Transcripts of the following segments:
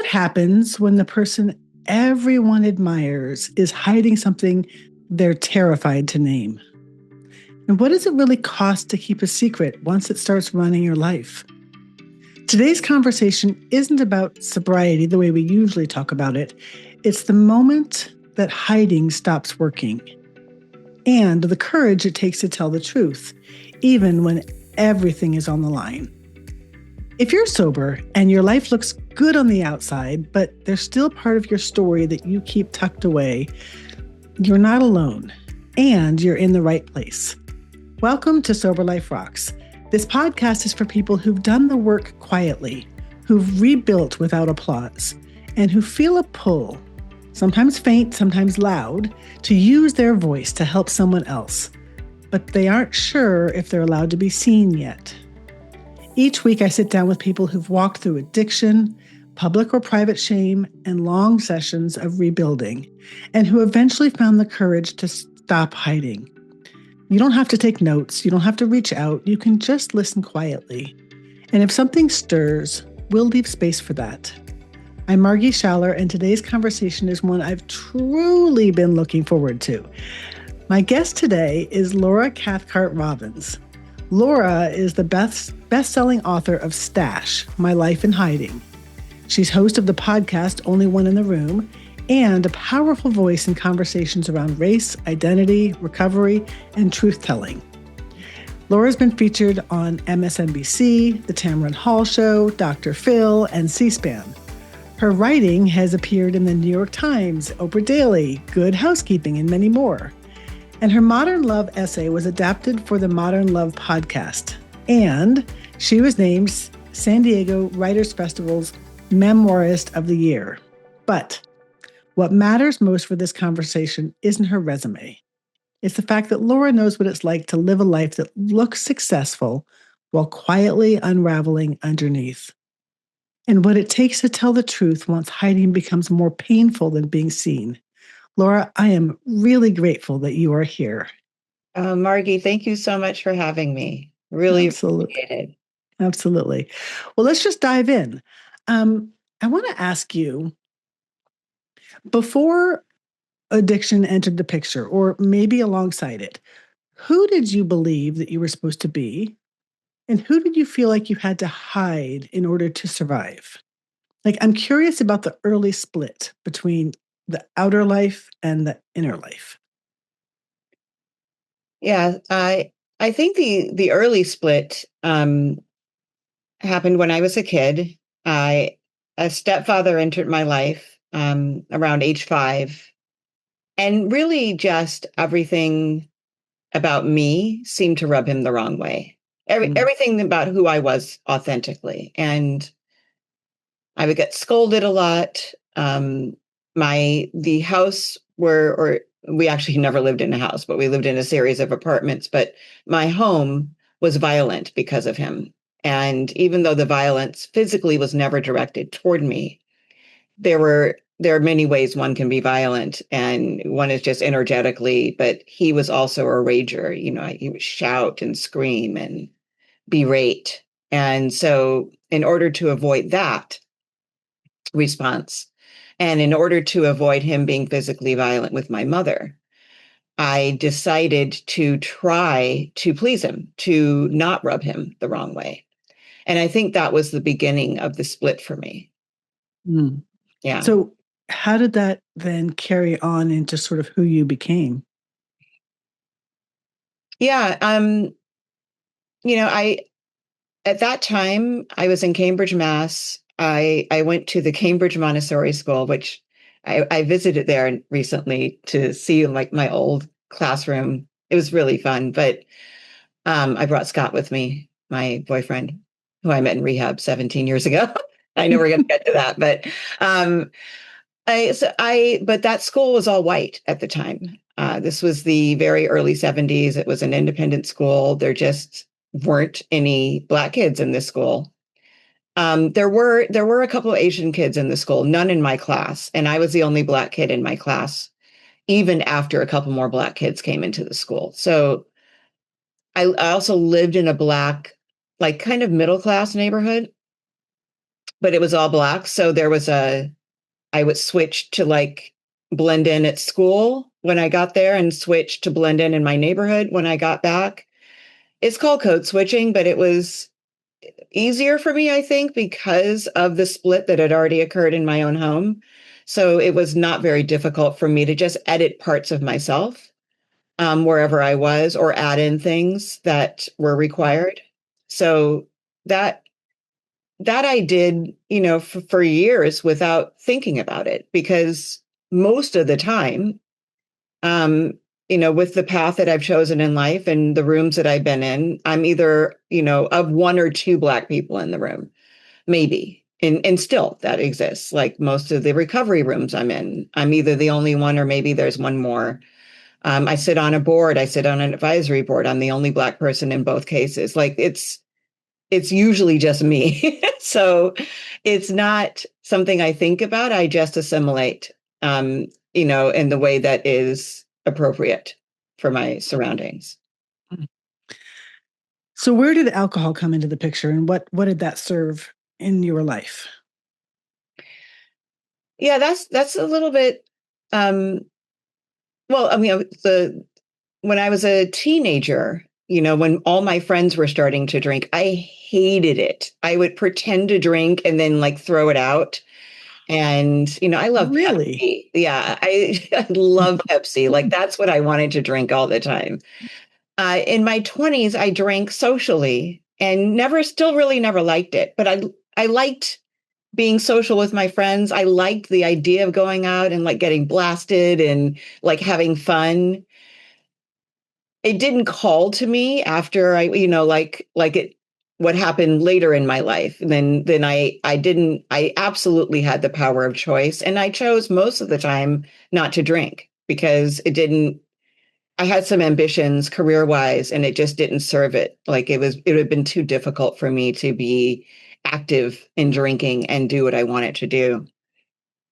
happens when the person everyone admires is hiding something they're terrified to name? And what does it really cost to keep a secret once it starts running your life? Today's conversation isn't about sobriety the way we usually talk about it. It's the moment that hiding stops working and the courage it takes to tell the truth, even when everything is on the line. If you're sober and your life looks good on the outside, but there's still part of your story that you keep tucked away, you're not alone, and you're in the right place. Welcome to Sober Life Rocks. This podcast is for people who've done the work quietly, who've rebuilt without applause, and who feel a pull, sometimes faint, sometimes loud, to use their voice to help someone else, but they aren't sure if they're allowed to be seen yet. Each week, I sit down with people who've walked through addiction, public or private shame, and long sessions of rebuilding, and who eventually found the courage to stop hiding. You don't have to take notes. You don't have to reach out. You can just listen quietly. And if something stirs, we'll leave space for that. I'm Margie Schaller, and today's conversation is one I've truly been looking forward to. My guest today is Laura Cathcart Robbins. Laura is the best-selling author of Stash, My Life in Hiding. She's host of the podcast Only One in the Room, and a powerful voice in conversations around race, identity, recovery, and truth-telling. Laura's been featured on MSNBC, The Tamron Hall Show, Dr. Phil, and C-SPAN. Her writing has appeared in the New York Times, Oprah Daily, Good Housekeeping, and many more. And her Modern Love essay was adapted for the Modern Love podcast. And she was named San Diego Writers Festival's Memoirist of the Year. But what matters most for this conversation isn't her resume. It's the fact that Laura knows what it's like to live a life that looks successful while quietly unraveling underneath. And what it takes to tell the truth once hiding becomes more painful than being seen. Laura, I am really grateful that you are here. Margie, thank you so much for having me. Really appreciate it. Absolutely. Well, let's just dive in. I want to ask you, before addiction entered the picture, or maybe alongside it, who did you believe that you were supposed to be? And who did you feel like you had to hide in order to survive? Like, I'm curious about the early split between the outer life and the inner life. Yeah, I think the early split happened when I was a kid. A stepfather entered my life around age 5, and really just everything about me seemed to rub him the wrong way. Everything about who I was authentically, and I would get scolded a lot. The house or we actually never lived in a house, but we lived in a series of apartments. But my home was violent because of him. And even though the violence physically was never directed toward me, there are many ways one can be violent, and one is just energetically. But he was also a rager. He would shout and scream and berate. And so, in order to avoid that response, and in order to avoid him being physically violent with my mother, I decided to try to please him, to not rub him the wrong way. And I think that was the beginning of the split for me. Mm. Yeah. So how did that then carry on into sort of who you became? Yeah. At that time, I was in Cambridge, Mass. I went to the Cambridge Montessori School, which I visited there recently to see like my old classroom. It was really fun, but I brought Scott with me, my boyfriend, who I met in rehab 17 years ago. I know we're going to get to that, but but that school was all white at the time. This was the very early 70s. It was an independent school. There just weren't any Black kids in this school. There were a couple of Asian kids in the school, none in my class, and I was the only Black kid in my class, even after a couple more Black kids came into the school. So I also lived in a Black, like kind of middle class neighborhood. but it was all black. So I would switch to like blend in at school when I got there and switch to blend in my neighborhood when I got back. It's called code switching, but it was easier for me, I think, because of the split that had already occurred in my own home. So it was not very difficult for me to just edit parts of myself wherever I was or add in things that were required. So that that I did, for years without thinking about it because most of the time, um, with the path that I've chosen in life and the rooms that I've been in, I'm either, of one or two Black people in the room, maybe. And still that exists. Like most of the recovery rooms I'm in, I'm either the only one or maybe there's one more. I sit on a board, I sit on an advisory board. I'm the only Black person in both cases. Like it's usually just me. So it's not something I think about. I just assimilate, in the way that is appropriate for my surroundings. So where did alcohol come into the picture and what did that serve in your life? Yeah, that's a little bit, um, well, I mean, when I was a teenager, when all my friends were starting to drink, I hated it. I would pretend to drink and then like throw it out. And, I love Really? Pepsi. Yeah, I love Pepsi. Like that's what I wanted to drink all the time. In my 20s, I drank socially and still really never liked it. But I liked being social with my friends. I liked the idea of going out and like getting blasted and like having fun. It didn't call to me after like it what happened later in my life. Then I absolutely had the power of choice and I chose most of the time not to drink because I had some ambitions career wise and it just didn't serve it. Like it would have been too difficult for me to be active in drinking and do what I wanted to do.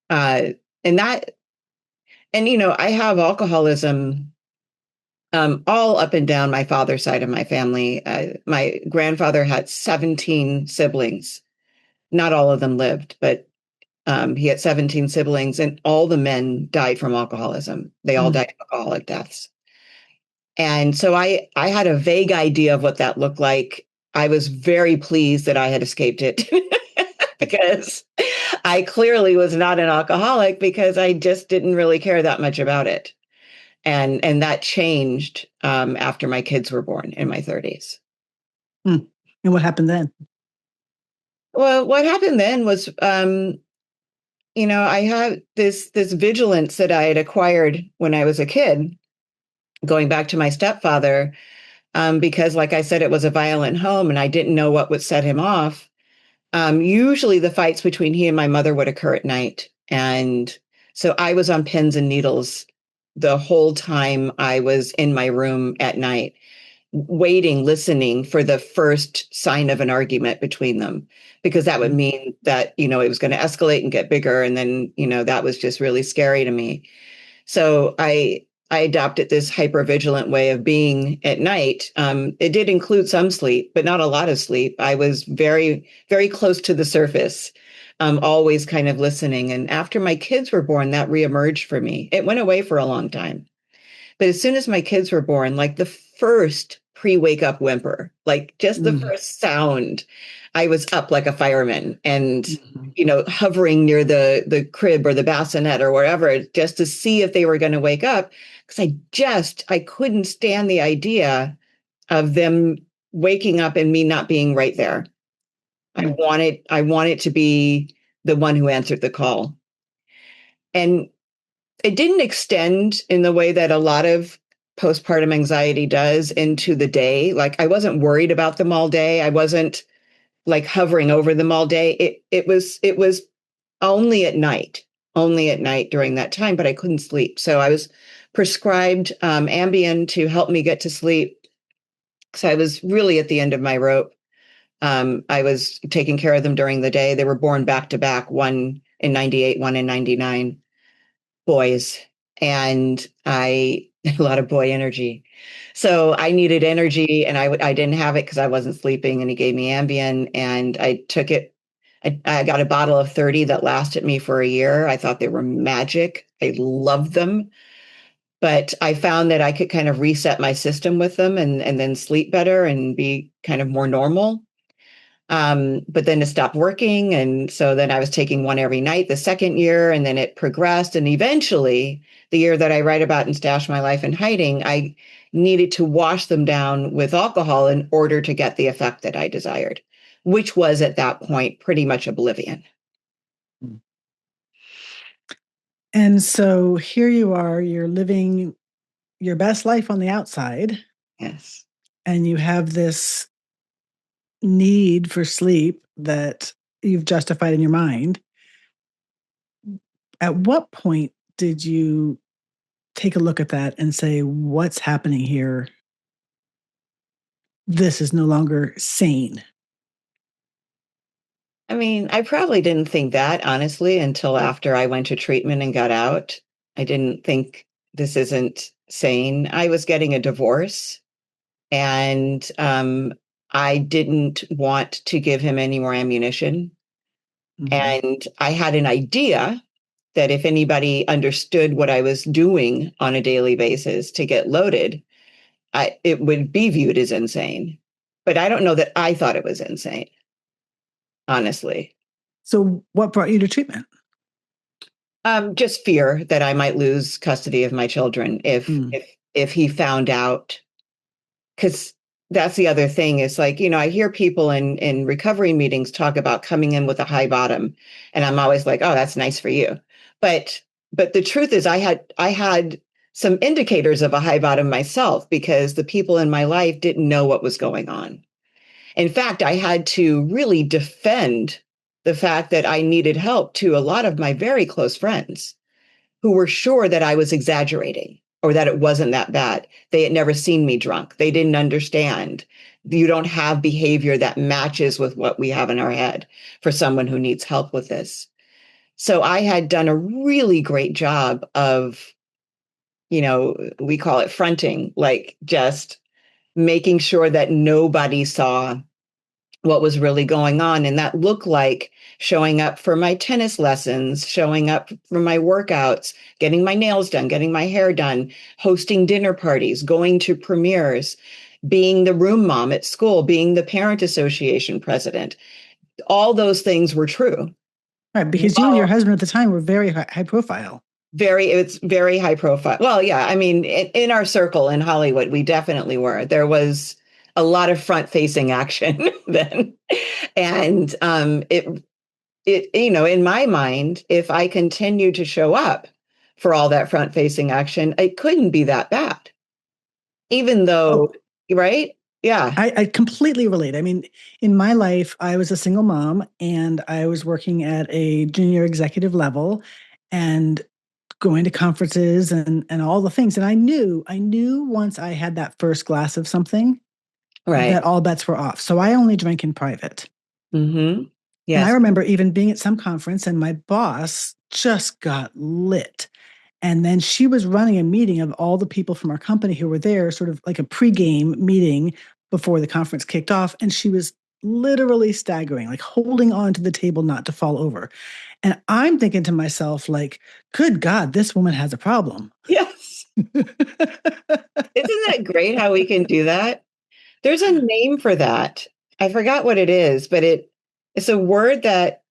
Uh and that and I have alcoholism all up and down my father's side of my family. My grandfather had 17 siblings. Not all of them lived, but he had 17 siblings, and all the men died from alcoholism. They all Mm. died of alcoholic deaths. And so I had a vague idea of what that looked like. I was very pleased that I had escaped it because I clearly was not an alcoholic because I just didn't really care that much about it. And that changed after my kids were born in my 30s. Mm. And what happened then? Well, what happened then was, I had this vigilance that I had acquired when I was a kid, going back to my stepfather, because, like I said, it was a violent home, and I didn't know what would set him off. Usually, the fights between he and my mother would occur at night, and so I was on pins and needles the whole time I was in my room at night, waiting, listening for the first sign of an argument between them, because that would mean that, it was going to escalate and get bigger. And then, that was just really scary to me. So I adopted this hypervigilant way of being at night. It did include some sleep, but not a lot of sleep. I was very, very close to the surface, always kind of listening. And after my kids were born, that reemerged for me. It went away for a long time. But as soon as my kids were born, like the first pre-wake up whimper, like just the Mm. first sound, I was up like a fireman and, Mhm. hovering near the crib or the bassinet or wherever just to see if they were going to wake up. Because I couldn't stand the idea of them waking up and me not being right there. Mm. I wanted to be the one who answered the call. And it didn't extend in the way that a lot of postpartum anxiety does into the day. Like I wasn't worried about them all day. I wasn't like hovering over them all day. It was only at night during that time, but I couldn't sleep. So I was prescribed Ambien to help me get to sleep. So I was really at the end of my rope. I was taking care of them during the day. They were born back to back, one in 98, one in 99. Boys, and I a lot of boy energy. So I needed energy and I didn't have it because I wasn't sleeping, and he gave me Ambien and I took it I got a bottle of 30 that lasted me for a year. I thought they were magic. I loved them. But I found that I could kind of reset my system with them and then sleep better and be kind of more normal. But then it stopped working. And so then I was taking one every night the second year, and then it progressed. And eventually, the year that I write about and Stash My Life in Hiding, I needed to wash them down with alcohol in order to get the effect that I desired, which was at that point pretty much oblivion. And so here you are, you're living your best life on the outside, Yes. and you have this need for sleep that you've justified in your mind. At what point did you take a look at that and say, what's happening here? This is no longer sane. I mean, I probably didn't think that, honestly, until after I went to treatment and got out. I didn't think this isn't sane. I was getting a divorce, and I didn't want to give him any more ammunition. Mm-hmm. And I had an idea that if anybody understood what I was doing on a daily basis to get loaded, it would be viewed as insane. But I don't know that I thought it was insane, honestly. So, what brought you to treatment? Just fear that I might lose custody of my children Mm. if he found out. Because that's the other thing is like, I hear people in recovery meetings talk about coming in with a high bottom, and I'm always like, oh, that's nice for you. But but the truth is I had some indicators of a high bottom myself because the people in my life didn't know what was going on. In fact, I had to really defend the fact that I needed help to a lot of my very close friends who were sure that I was exaggerating or that it wasn't that bad. They had never seen me drunk. They didn't understand. You don't have behavior that matches with what we have in our head for someone who needs help with this. So I had done a really great job of, we call it fronting, like just making sure that nobody saw what was really going on. And that looked like showing up for my tennis lessons, showing up for my workouts, getting my nails done, getting my hair done, hosting dinner parties, going to premieres, being the room mom at school, being the parent association president. All those things were true. Right, because you and your Well, husband at the time were very high profile. it's very high profile. Well, yeah, I mean, in our circle in Hollywood, we definitely were. There was a lot of front facing action then. And in my mind, if I continue to show up for all that front facing action, it couldn't be that bad, even though, Oh, right? Yeah. I completely relate. I mean, in my life, I was a single mom and I was working at a junior executive level and going to conferences and all the things. And I knew once I had that first glass of something Right. that all bets were off. So I only drank in private. Mm-hmm. And I Yes. remember even being at some conference and my boss just got lit. And then she was running a meeting of all the people from our company who were there, sort of like a pregame meeting before the conference kicked off. And she was literally staggering, like holding on to the table not to fall over. And I'm thinking to myself, like, good God, this woman has a problem. Yes. Isn't that great how we can do that? There's a name for that. I forgot what it is, but it's a word that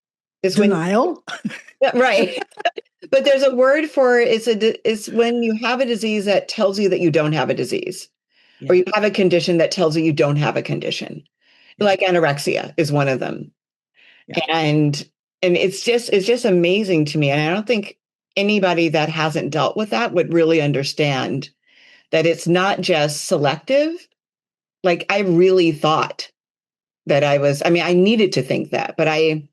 is when Denial. right. But there's a word for it's when you have a disease that tells you that you don't have a disease, or Yeah. you have a condition that tells you you don't have a condition. Yeah. Like anorexia is one of them. Yeah. And it's just amazing to me. And I don't think anybody that hasn't dealt with that would really understand that it's not just selective. Like I really thought that I mean, I needed to think that, but I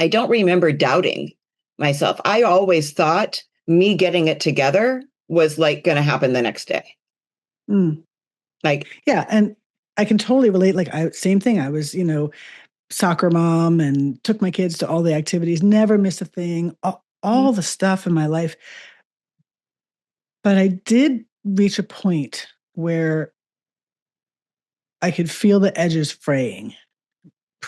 don't remember doubting myself. I always thought me getting it together was like going to happen the next day. Mm. Like, Yeah. And I can totally relate. Like, same thing. I was, soccer mom and took my kids to all the activities, never missed a thing, all the stuff in my life. But I did reach a point where I could feel the edges fraying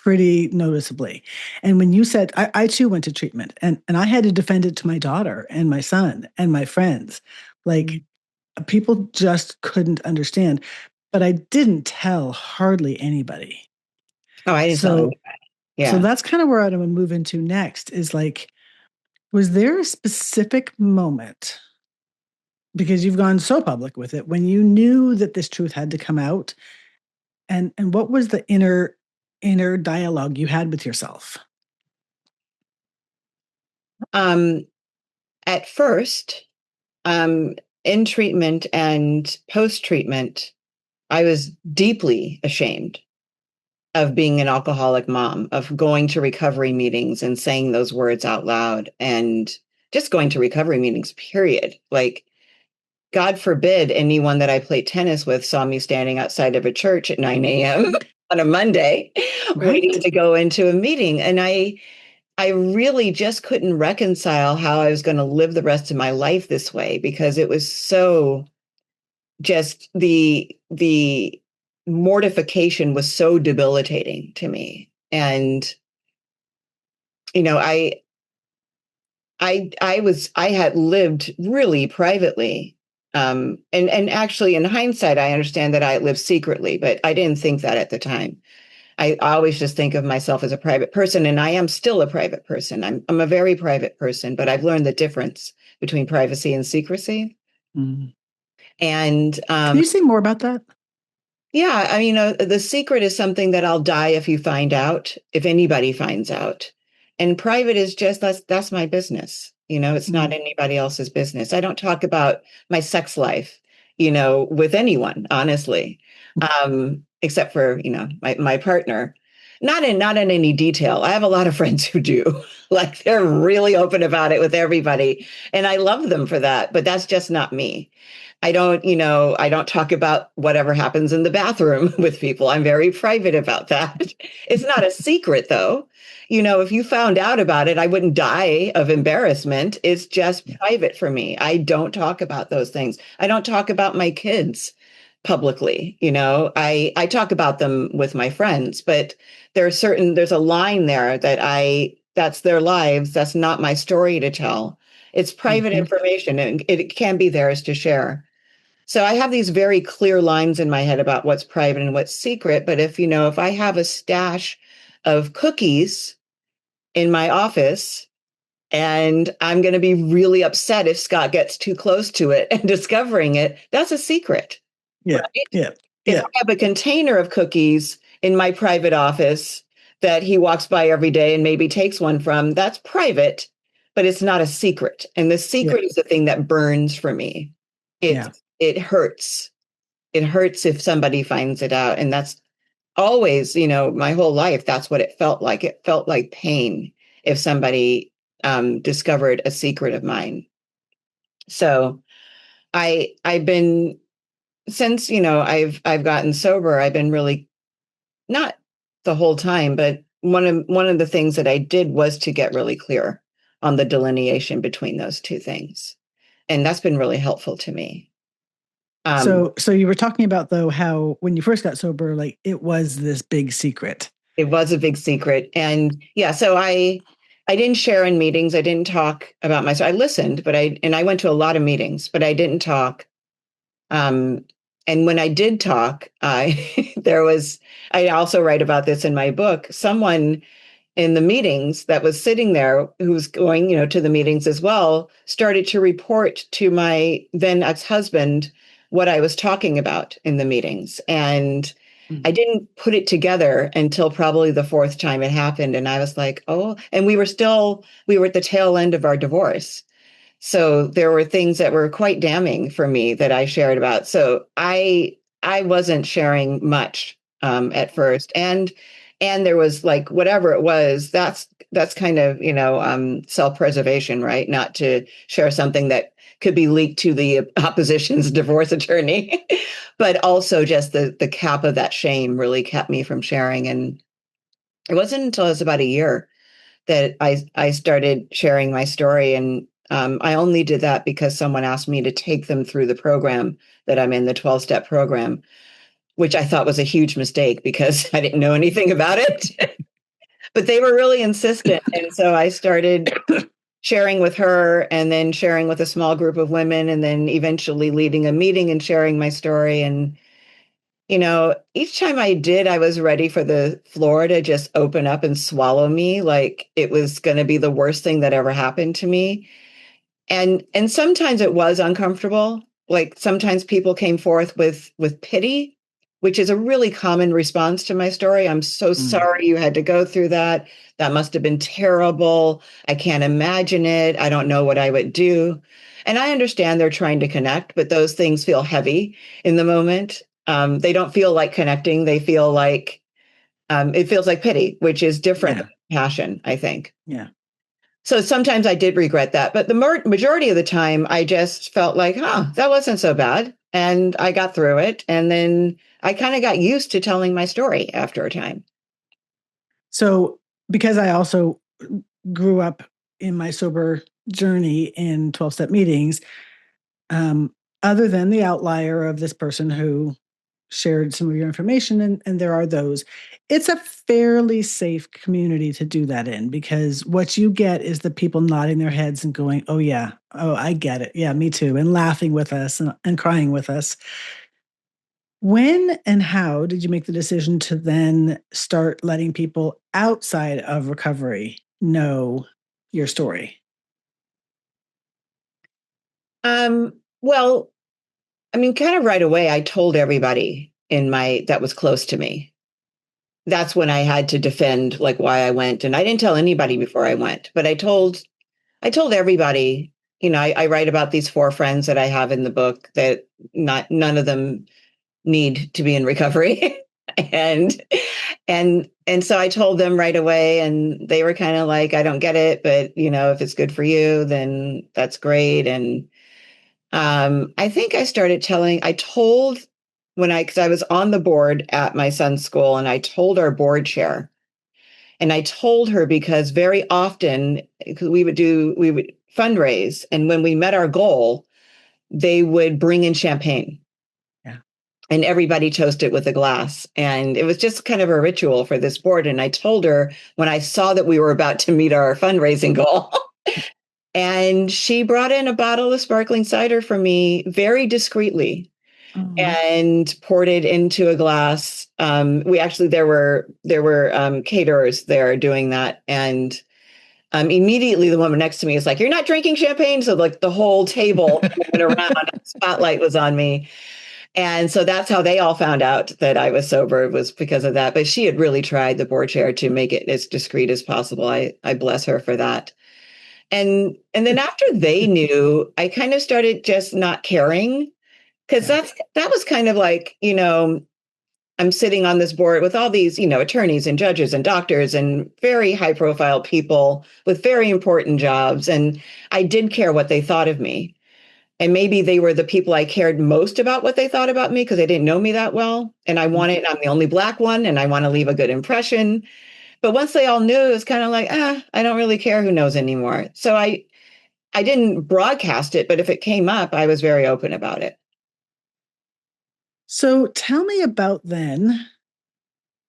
pretty noticeably. And when you said, I too went to treatment, and I had to defend it to my daughter and my son and my friends. Like, people just couldn't understand. But I didn't tell hardly anybody. Oh, I didn't tell So anybody. Yeah. that's kind of where I'm gonna move into next is like, was there a specific moment, because you've gone so public with it, when you knew that this truth had to come out? And what was the inner dialogue you had with yourself? Um, at first, in treatment and post treatment, I was deeply ashamed of being an alcoholic mom, of going to recovery meetings and saying those words out loud, and just going to recovery meetings, period. Like, God forbid anyone that I played tennis with saw me standing outside of a church at 9 a.m. on a Monday, Right? waiting to go into a meeting. And I really just couldn't reconcile how I was going to live the rest of my life this way, because it was so just the mortification was so debilitating to me. And you know, I had lived really privately. And actually, in hindsight, I understand that I lived secretly, but I didn't think that at the time. I always just think of myself as a private person, and I am still a private person. I'm a very private person, but I've learned the difference between privacy and secrecy. Mm. And Can you say more about that? yeah, I mean, the secret is something that I'll die if you find out, if anybody finds out. And private is just that's my business. It's not Mm. anybody else's business. I don't talk about my sex life, with anyone, honestly, except for, my partner. Not in any detail. I have a lot of friends who do. Like, they're really open about it with everybody, and I love them for that, but that's just not me. I don't talk about whatever happens in the bathroom with people. I'm very private about that. It's not a secret, though. If you found out about it, I wouldn't die of embarrassment. It's just Yeah. private for me. I don't talk about those things. I don't talk about my kids publicly. I talk about them with my friends, but there's a line there that's their lives. That's not my story to tell. It's private Mhm. information, and it can be theirs to share. So I have these very clear lines in my head about what's private and what's secret. But if I have a stash of cookies in my office, and I'm going to be really upset if Scott gets too close to it and discovering it, that's a secret, Yeah. right? Yeah. If Yeah. I have a container of cookies in my private office that he walks by every day and maybe takes one from, that's private, but it's not a secret. And the Yeah. secret is the thing that burns for me. It Yeah. it hurts. It hurts if somebody finds it out. And that's always, my whole life, that's what it felt like. It felt like pain if somebody discovered a secret of mine. So I've been, since, I've gotten sober, I've been really, not the whole time, but one of the things that I did was to get really clear on the delineation between those two things. And that's been really helpful to me. So you were talking about, though, how when you first got sober, like, it was this big secret. It was a big secret. And yeah, so I didn't share in meetings. I didn't talk about myself. I listened, but I went to a lot of meetings, but I didn't talk. Um, and when I did talk, I also write about this in my book. Someone in the meetings that was sitting there, who was going, to the meetings as well, started to report to my then ex-husband what I was talking about in the meetings. And I Mm. didn't put it together until probably the fourth time it happened. And I was like, oh, and we were at the tail end of our divorce. So there were things that were quite damning for me that I shared about. So I wasn't sharing much at first, and there was, like, whatever it was. That's kind of, self-preservation, right? Not to share something that could be leaked to the opposition's divorce attorney, but also just the cap of that shame really kept me from sharing. And it wasn't until it was about a year that I started sharing my story. And I only did that because someone asked me to take them through the program that I'm in, the 12-step program, which I thought was a huge mistake because I didn't know anything about it. but they were really insistent. And so I started sharing with her and then sharing with a small group of women and then eventually leading a meeting and sharing my story. And, each time I did, I was ready for the floor to just open up and swallow me. Like it was going to be the worst thing that ever happened to me. And sometimes it was uncomfortable. Like sometimes people came forth with pity, which is a really common response to my story. I'm so Mm, sorry you had to go through that. That must have been terrible. I can't imagine it. I don't know what I would do. And I understand they're trying to connect, but those things feel heavy in the moment. They don't feel like connecting. They feel like it feels like pity, which is different yeah. than passion, I think. Yeah. So sometimes I did regret that, but the majority of the time, I just felt like, that wasn't so bad. And I got through it. And then I kind of got used to telling my story after a time. So, because I also grew up in my sober journey in 12-step meetings, um, other than the outlier of this person who shared some of your information, and there are those, it's a fairly safe community to do that in because what you get is the people nodding their heads and going, oh, yeah, oh, I get it. Yeah, me too. And laughing with us and crying with us. When and how did you make the decision to then start letting people outside of recovery know your story? Well, I mean, kind of right away, I told everybody that was close to me. That's when I had to defend like why I went. And I didn't tell anybody before I went, but I told everybody, I write about these four friends that I have in the book that none of them need to be in recovery. and and so I told them right away and they were kind of like, I don't get it, but if it's good for you, then that's great. And I think I told because I was on the board at my son's school and I told our board chair and I told her because very often we would fundraise. And when we met our goal, they would bring in champagne Yeah. and everybody toasted it with a glass. And it was just kind of a ritual for this board. And I told her when I saw that we were about to meet our fundraising goal, and she brought in a bottle of sparkling cider for me very discreetly Oh, and poured it into a glass. We actually there were caterers there doing that, and immediately the woman next to me is like, "You're not drinking champagne," so like the whole table went around. And the spotlight was on me, and so that's how they all found out that I was sober was because of that. But she had really tried the board chair to make it as discreet as possible. I bless her for that. And then after they knew, I kind of started just not caring because yeah. that was kind of like, I'm sitting on this board with all these, attorneys and judges and doctors and very high profile people with very important jobs. And I did care what they thought of me. And maybe they were the people I cared most about what they thought about me because they didn't know me that well. And I'm the only Black one and I want to leave a good impression. But once they all knew, it was kind of like, I don't really care who knows anymore. So I didn't broadcast it, but if it came up, I was very open about it. So tell me about then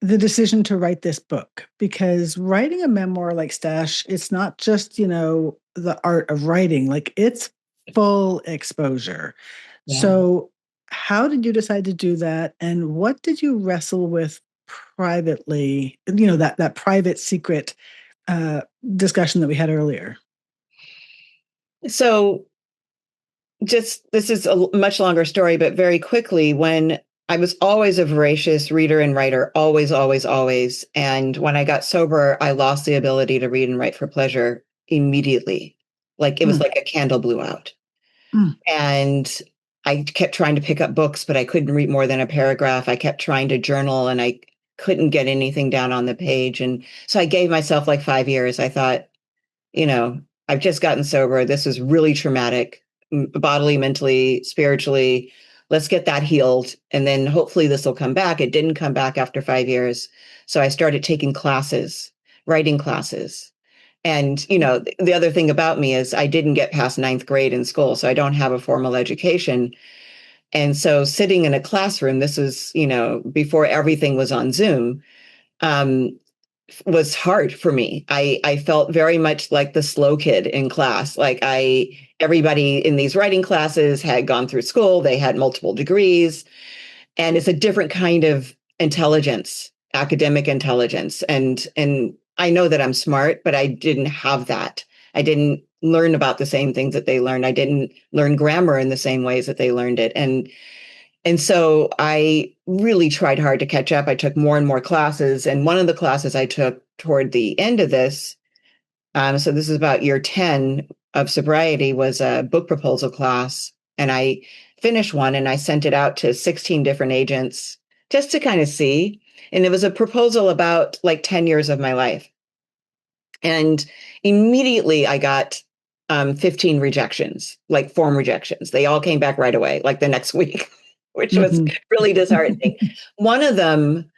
the decision to write this book because writing a memoir like Stash, it's not just, the art of writing, like it's full exposure. Yeah. So, how did you decide to do that and what did you wrestle with privately, that private secret uh discussion that we had earlier? So just this is a much longer story, but very quickly, when I was always a voracious reader and writer, always, always, always. And when I got sober, I lost the ability to read and write for pleasure immediately. Like it was Mm, like a candle blew out. mm. And I kept trying to pick up books, but I couldn't read more than a paragraph. I kept trying to journal and I couldn't get anything down on the page. And so I gave myself like 5 years. I thought, you know, I've just gotten sober. This is really traumatic, bodily, mentally, spiritually. Let's get that healed. And then hopefully this will come back. It didn't come back after 5 years. So I started taking classes, writing classes. And, the other thing about me is I didn't get past ninth grade in school. So I don't have a formal education. And so sitting in a classroom, this was, before everything was on Zoom. Um, was hard for me. I felt very much like the slow kid in class. Like everybody in these writing classes had gone through school, they had multiple degrees, and it's a different kind of intelligence, academic intelligence. And I know that I'm smart, but I didn't have that. I didn't learn about the same things that they learned. I didn't learn grammar in the same ways that they learned it. And so I really tried hard to catch up. I took more and more classes. And one of the classes I took toward the end of this, so this is about year 10 of sobriety, was a book proposal class. And I finished one and I sent it out to 16 different agents just to kind of see. And it was a proposal about like 10 years of my life. And immediately I got 15 rejections, like form rejections. They all came back right away, like the next week, which was really disheartening. One of them,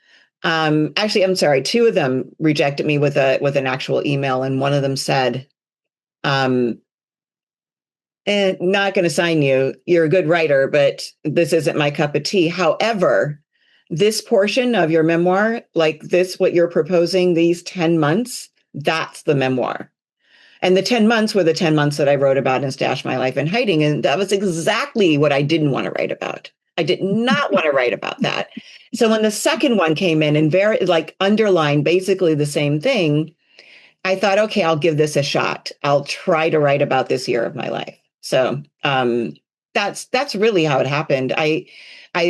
actually, I'm sorry, two of them rejected me with an actual email, and one of them said, not going to sign you. You're a good writer, but this isn't my cup of tea. However, this portion of your memoir, like this, what you're proposing, these 10 months, that's the memoir. And the 10 months were the 10 months that I wrote about and stashed my life in hiding. And that was exactly what I didn't want to write about. I did not want to write about that. So when the second one came in and very like underlined basically the same thing, I thought, okay, I'll give this a shot. I'll try to write about this year of my life. So that's really how it happened. I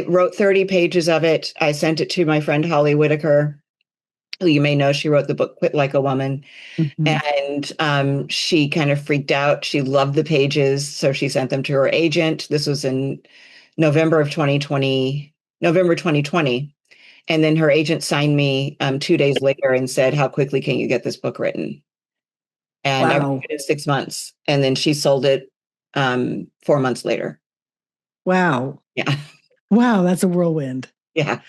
wrote 30 pages of it. I sent it to my friend Holly Whitaker, who you may know. She wrote the book Quit Like a Woman. And she kind of freaked out. She loved the pages, so she sent them to her agent. This was in November 2020. And then her agent signed me 2 days later and said, how quickly can you get this book written? And I wrote it in 6 months. And then she sold it 4 months later. Wow. Yeah. Wow, that's a whirlwind. Yeah.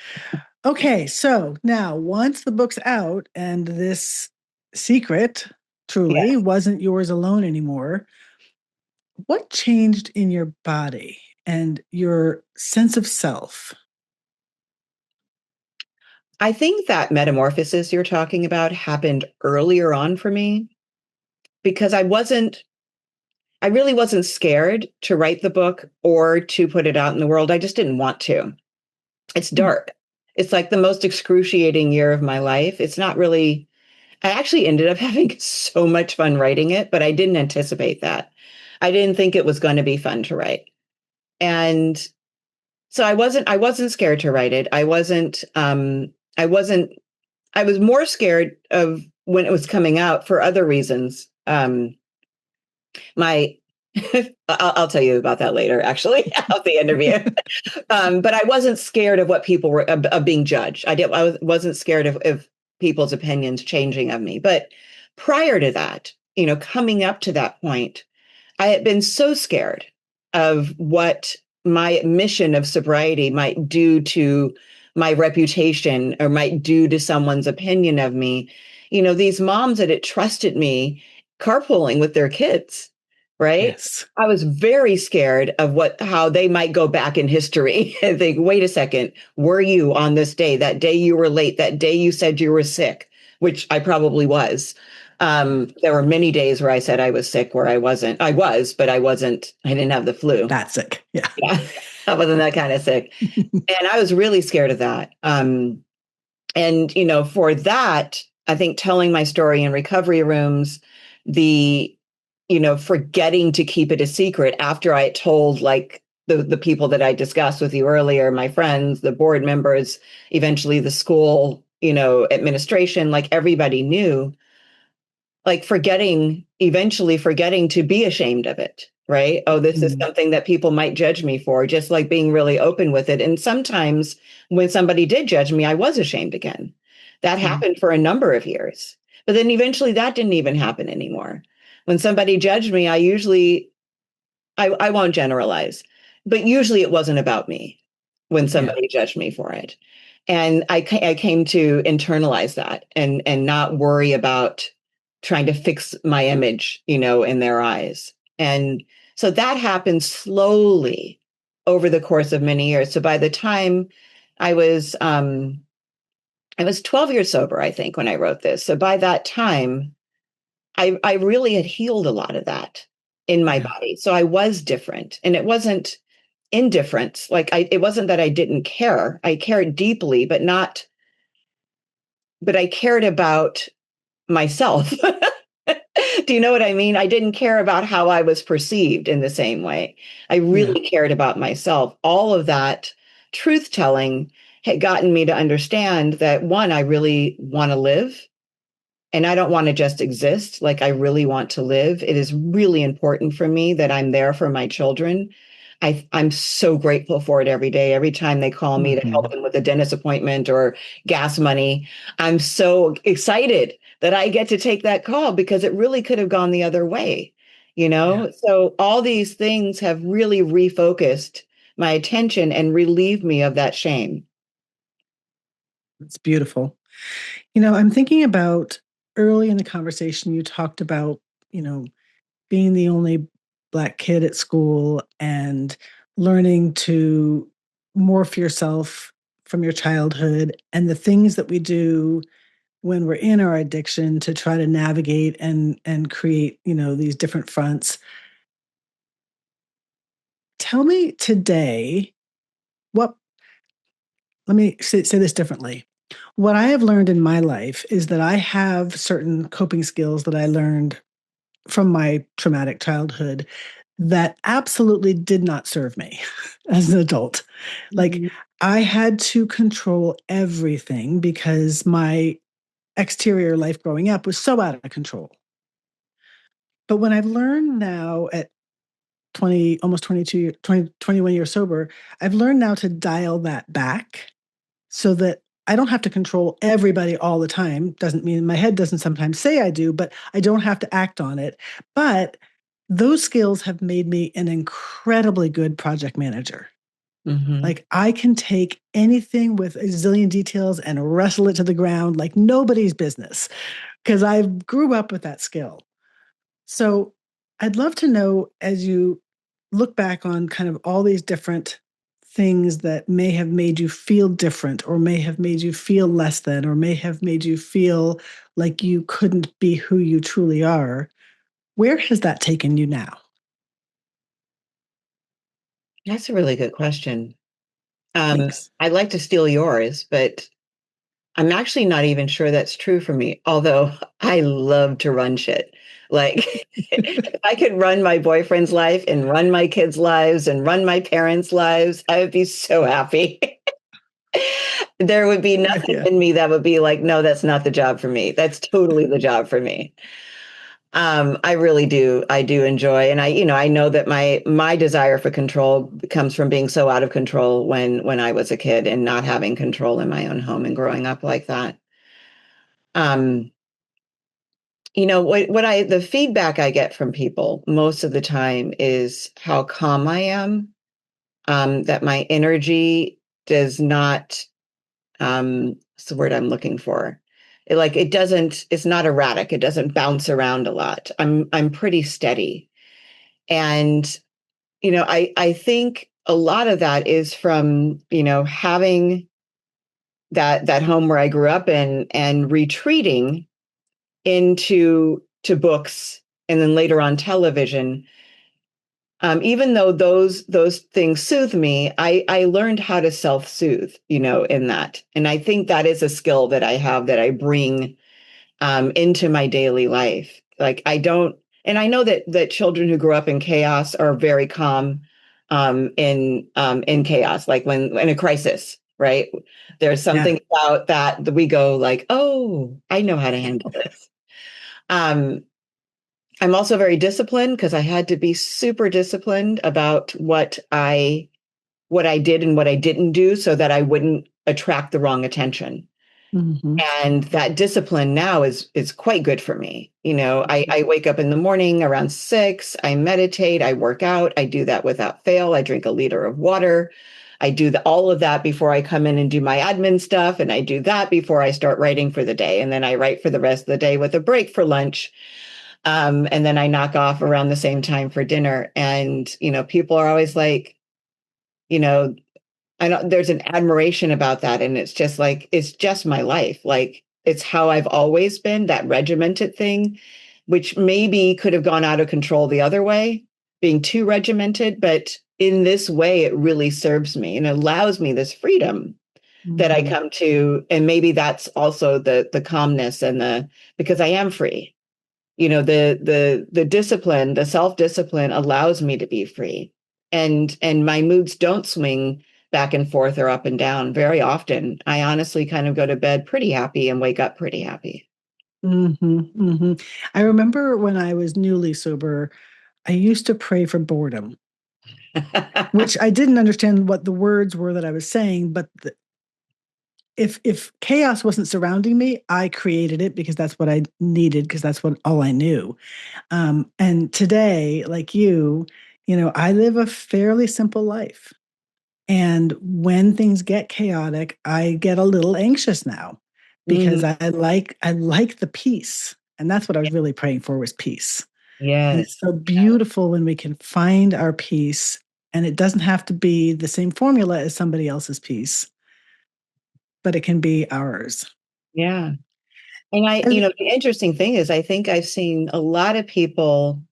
Okay, so now once the book's out and this secret truly wasn't yours alone anymore, what changed in your body and your sense of self? I think that metamorphosis you're talking about happened earlier on for me because I really wasn't scared to write the book or to put it out in the world. I just didn't want to. It's dark. It's like the most excruciating year of my life. It's not really, I actually ended up having so much fun writing it, but I didn't anticipate that. I didn't think it was going to be fun to write. And so I wasn't scared to write it. I was more scared of when it was coming out for other reasons. My I'll tell you about that later, actually, at the interview. But I wasn't scared of what people were of being judged. Wasn't scared of people's opinions changing of me. But prior to that, coming up to that point, I had been so scared of what my mission of sobriety might do to my reputation or might do to someone's opinion of me. These moms that had trusted me carpooling with their kids, right? Yes. I was very scared of how they might go back in history and think, wait a second, were you on this day, that day you were late, that day you said you were sick, which I probably was. There were many days where I said I was sick, where I wasn't. I was, but I wasn't. I didn't have the flu. That sick. Yeah. I wasn't that kind of sick. And I was really scared of that. And, for that, I think telling my story in recovery rooms, forgetting to keep it a secret after I told like the people that I discussed with you earlier, my friends, the board members, eventually the school, administration, like everybody knew, like eventually forgetting to be ashamed of it, right? Oh, this is something that people might judge me for, just like being really open with it. And sometimes when somebody did judge me, I was ashamed again. That happened for a number of years. But then eventually that didn't even happen anymore. When somebody judged me, I won't generalize, but usually it wasn't about me when somebody judged me for it. And I came to internalize that and not worry about trying to fix my image, in their eyes. And so that happened slowly over the course of many years. So by the time I was I was 12 years sober, I think, when I wrote this. So by that time, I really had healed a lot of that in my Yeah. body. So I was different. And it wasn't indifference. It wasn't that I didn't care. I cared deeply, but I cared about myself. Do you know what I mean? I didn't care about how I was perceived in the same way. I Yeah. really cared about myself. All of that truth telling had gotten me to understand that one, I really want to live. And I don't want to just exist. Like, I really want to live. It is really important for me that I'm there for my children. I'm so grateful for it every day. Every time they call me to help Hmm. them with a dentist appointment or gas money, I'm so excited that I get to take that call because it really could have gone the other way, you Yeah. know? So all these things have really refocused my attention and relieved me of that shame. It's beautiful. I'm thinking about early in the conversation, you talked about, you know, being the only Black kid at school and learning to morph yourself from your childhood and the things that we do when we're in our addiction to try to navigate and create, these different fronts. Tell me today, what let me say this differently. What I have learned in my life is that I have certain coping skills that I learned from my traumatic childhood that absolutely did not serve me as an adult. Like, Mhm. I had to control everything because my exterior life growing up was so out of control. But when I've learned now at 20, almost 22, 20, 21 years sober, I've learned now to dial that back so that I don't have to control everybody all the time. Doesn't mean my head doesn't sometimes say I do, but I don't have to act on it. But those skills have made me an incredibly good project manager. Mhm. Like, I can take anything with a zillion details and wrestle it to the ground like nobody's business because I grew up with that skill. So I'd love to know, as you look back on kind of all these different things that may have made you feel different or may have made you feel less than or may have made you feel like you couldn't be who you truly are, where has that taken you now? That's a really good question. Thanks. I'd like to steal yours, but I'm actually not even sure that's true for me, although I love to run shit. Like, if I could run my boyfriend's life and run my kids' lives and run my parents' lives, I would be so happy. There would be I'm with nothing you. in me that would be like, no, that's not the job for me. That's totally the job for me. I really do. I do enjoy, and I know that my desire for control comes from being so out of control when I was a kid and not having control in my own home and growing up like that. Um, the feedback I get from people most of the time is how calm I am, that my energy does not, what's the word I'm looking for? It's not erratic. It doesn't bounce around a lot. I'm pretty steady. And, I think a lot of that is from, having that home where I grew up in and retreating into to books and then later on television. Even though those things soothe me, I learned how to self-soothe, in that. And I think that is a skill that I have that I bring into my daily life. Like, I don't, and I know that children who grow up in chaos are very calm in chaos, like when in a crisis, right? There's Yeah. something about that we go like, oh, I know how to handle this. Um, I'm also very disciplined because I had to be super disciplined about what I did and what I didn't do so that I wouldn't attract the wrong attention. Hmm. And that discipline now is quite good for me. I wake up in the morning around 6, I meditate, I work out, I do that without fail. I drink a liter of water. I do all of that before I come in and do my admin stuff. And I do that before I start writing for the day. And then I write for the rest of the day with a break for lunch. And then I knock off around the same time for dinner. And, people are always like, you know, I know there's an admiration about that. And it's just like, it's just my life. Like it's how I've always been, that regimented thing, which maybe could have gone out of control the other way, being too regimented. But in this way, it really serves me and allows me this freedom that I Mhm. come to. And maybe that's also the calmness and because I am free. The discipline, the self-discipline allows me to be free. And my moods don't swing back and forth or up and down very often. I honestly kind of go to bed pretty happy and wake up pretty happy. I remember when I was newly sober, I used to pray for boredom, which I didn't understand what the words were that I was saying, but if chaos wasn't surrounding me, I created it because that's what I needed, because that's what all I knew. And today, like I live a fairly simple life. And when things get chaotic, I get a little anxious now Mm, because I like the peace. And that's what I was really praying for, was peace. And yes. it's so beautiful when we can find our peace, and it doesn't have to be the same formula as somebody else's peace, but it can be ours. Yeah. And And the interesting thing is, I think I've seen a lot of people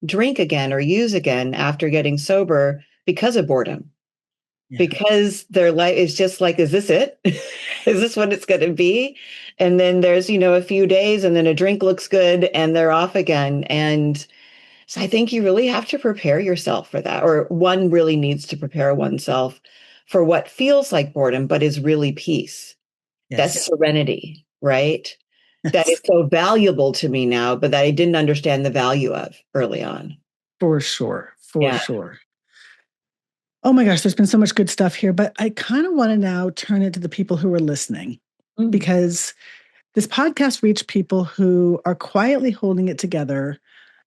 drink again or use again after getting sober because of boredom, yeah, because their life is just like, is this it? Is this what it's going to be? And then there's, a few days and then a drink looks good and they're off again. And so I think you really have to prepare yourself for that, or one really needs to prepare oneself for what feels like boredom, but is really peace. That's yes, serenity, right? That is yes, so valuable to me now, but that I didn't understand the value of early on. for sure, for Yeah. sure. Oh my gosh, there's been so much good stuff here, but I kind of want to now turn it to the people who are listening, Mm, because this podcast reached people who are quietly holding it together,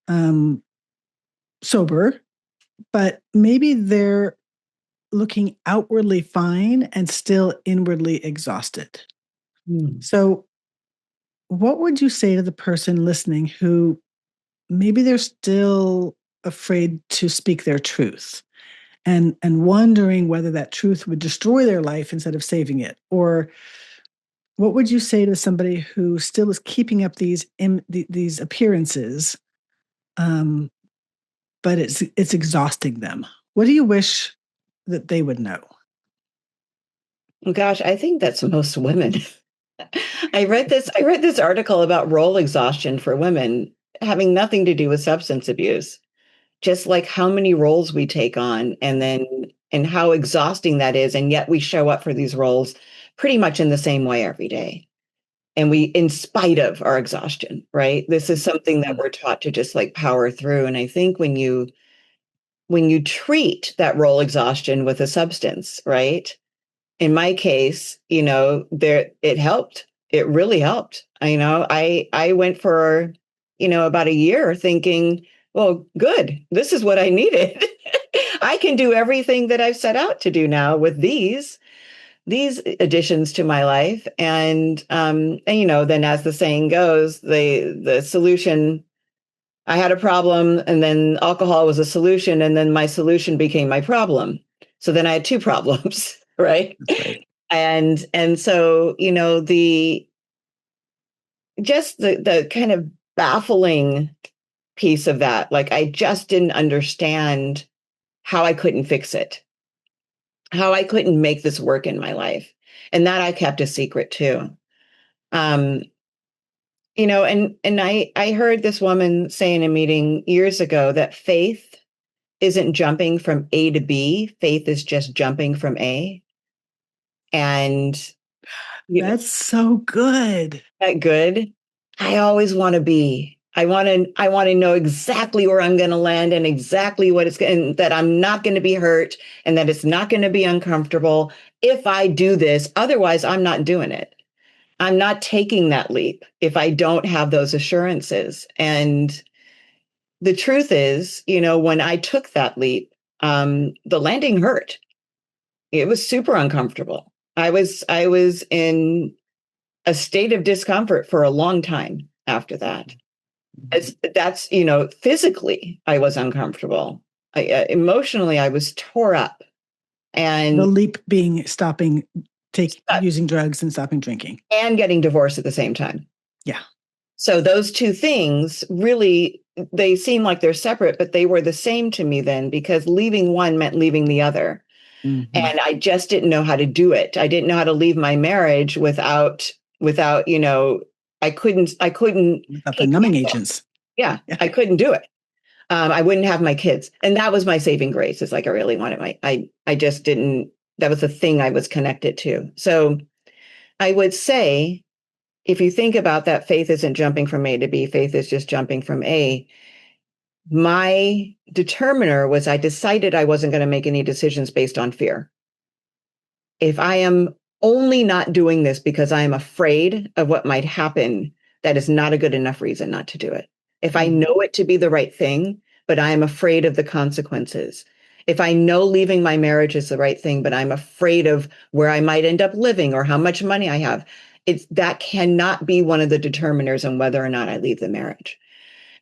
um, sober, but maybe they're looking outwardly fine and still inwardly exhausted. mm, So, what would you say to the person listening who maybe they're still afraid to speak their truth, and wondering whether that truth would destroy their life instead of saving it? Or what would you say to somebody who still is keeping up these appearances, um, but it's exhausting them? What do you wish that they would know? Gosh, I think that's most women. I read this article about role exhaustion for women having nothing to do with substance abuse. Just like how many roles we take on and how exhausting that is, and yet we show up for these roles pretty much in the same way every day. And we, in spite of our exhaustion, right? This is something that we're taught to just like power through. And I think when you treat that role exhaustion with a substance, right? In my case, there it helped. It really helped. I went for, about a year thinking, well, good. This is what I needed. I can do everything that I've set out to do now with these additions to my life. And then as the saying goes, the solution, I had a problem and then alcohol was a solution, and then my solution became my problem. So then I had two problems, right? That's right. And so, the just the kind of baffling piece of that, like I just didn't understand how I couldn't fix it, how I couldn't make this work in my life. And that I kept a secret too. Um, and I heard this woman say in a meeting years ago that faith isn't jumping from A to B, faith is just jumping from A. And That's so good. that good. I always want to be. I want to know exactly where I'm going to land and exactly what it's going, that I'm not going to be hurt and that it's not going to be uncomfortable if I do this. Otherwise, I'm not doing it. I'm not taking that leap if I don't have those assurances. And the truth is, when I took that leap, the landing hurt. It was super uncomfortable. I was in a state of discomfort for a long time after that. That's, physically, I was uncomfortable. Emotionally, I was tore up. The And leap being using drugs and stopping drinking. And getting divorced at the same time. Yeah. So those two things really, they seem like they're separate, but they were the same to me then, because leaving one meant leaving the other. Mm-hmm. And I just didn't know how to do it. I didn't know how to leave my marriage without, I couldn't without the numbing agents. Yeah, I couldn't do it. I wouldn't have my kids. And that was my saving grace. It's like, I really wanted I just didn't, that was the thing I was connected to. So I would say, if you think about that, faith isn't jumping from A to B, faith is just jumping from A. My determiner was I decided I wasn't going to make any decisions based on fear. If I am only not doing this because I am afraid of what might happen, that is not a good enough reason not to do it. If I know it to be the right thing, but I am afraid of the consequences. If I know leaving my marriage is the right thing, but I'm afraid of where I might end up living or how much money I have, that cannot be one of the determiners on whether or not I leave the marriage.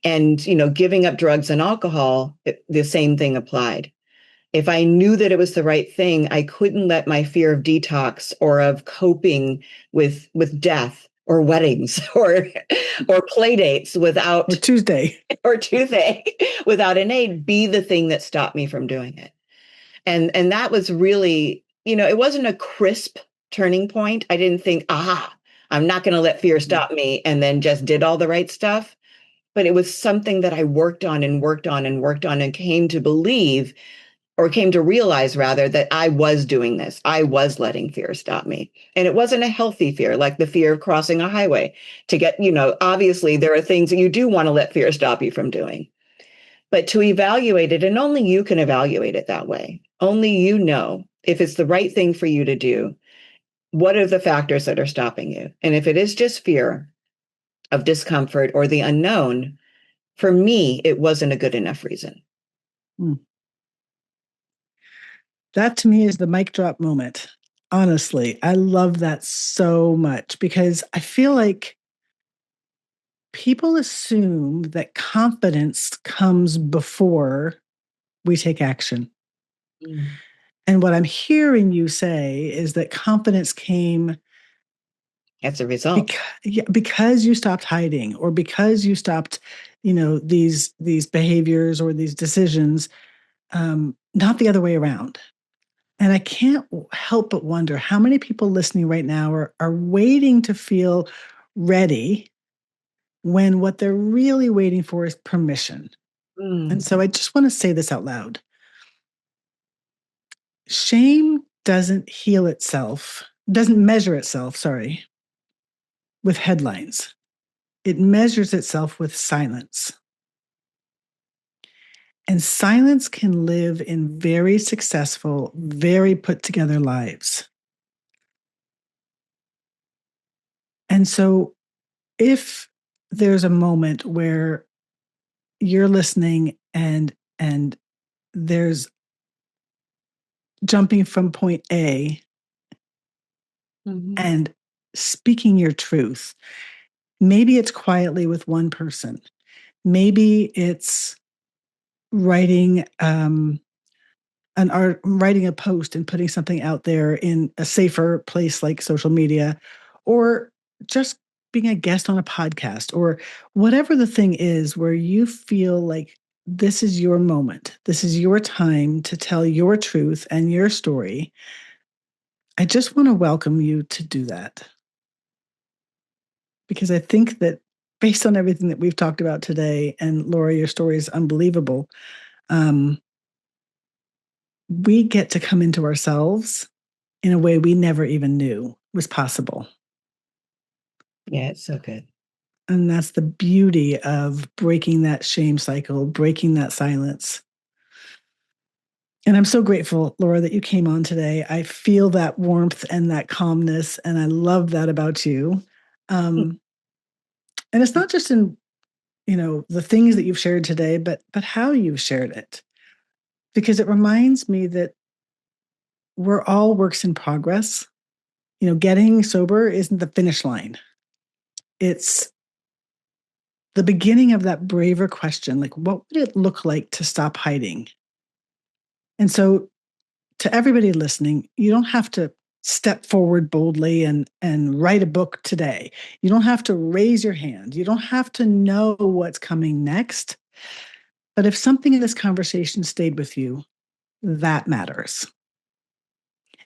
And, giving up drugs and alcohol, the same thing applied. If I knew that it was the right thing, I couldn't let my fear of detox or of coping with death or weddings or play dates without or Tuesday without an aid be the thing that stopped me from doing it. And that was really, it wasn't a crisp turning point. I didn't think, I'm not going to let fear stop me, and then just did all the right stuff. But it was something that I worked on and worked on and worked on and came to believe, or came to realize rather, that I was doing this. I was letting fear stop me. And it wasn't a healthy fear, like the fear of crossing a highway to get, obviously there are things that you do want to let fear stop you from doing. But to evaluate it, and only you can evaluate it that way. Only you know if it's the right thing for you to do. What are the factors that are stopping you? And if it is just fear of discomfort or the unknown, for me, it wasn't a good enough reason. That to me is the mic drop moment. Honestly, I love that so much, because I feel like people assume that confidence comes before we take action. And what I'm hearing you say is that confidence came as a result, because you stopped hiding, or because you stopped, these behaviors or these decisions, not the other way around. And I can't help but wonder how many people listening right now are waiting to feel ready, when what they're really waiting for is permission. And so I just want to say this out loud. Shame doesn't measure itself, with headlines. It measures itself with silence. And silence can live in very successful, very put together lives. And so if there's a moment where you're listening and there's jumping from point A and speaking your truth, maybe it's quietly with one person. Maybe it's writing writing a post and putting something out there in a safer place like social media, or just being a guest on a podcast, or whatever the thing is where you feel like this is your moment. This is your time to tell your truth and your story. I just want to welcome you to do that. Because I think that based on everything that we've talked about today, and Laura, your story is unbelievable, we get to come into ourselves in a way we never even knew was possible. Yeah, it's so good. And that's the beauty of breaking that shame cycle, breaking that silence. And I'm so grateful, Laura, that you came on today. I feel that warmth and that calmness, and I love that about you. And it's not just in, the things that you've shared today, but how you've shared it. Because it reminds me that we're all works in progress. Getting sober isn't the finish line. It's the beginning of that braver question, like, what would it look like to stop hiding? And so to everybody listening, you don't have to step forward boldly and write a book today. You don't have to raise your hand. You don't have to know what's coming next. But if something in this conversation stayed with you, that matters.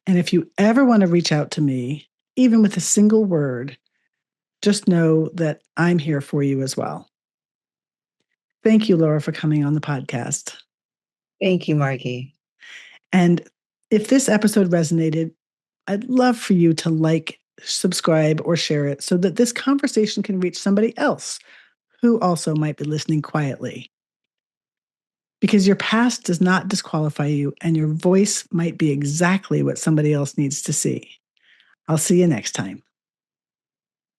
And if you ever want to reach out to me, even with a single word, just know that I'm here for you as well. Thank you, Laura, for coming on the podcast. Thank you, Margie. And if this episode resonated, I'd love for you to like, subscribe, or share it so that this conversation can reach somebody else who also might be listening quietly. Because your past does not disqualify you, and your voice might be exactly what somebody else needs to see. I'll see you next time.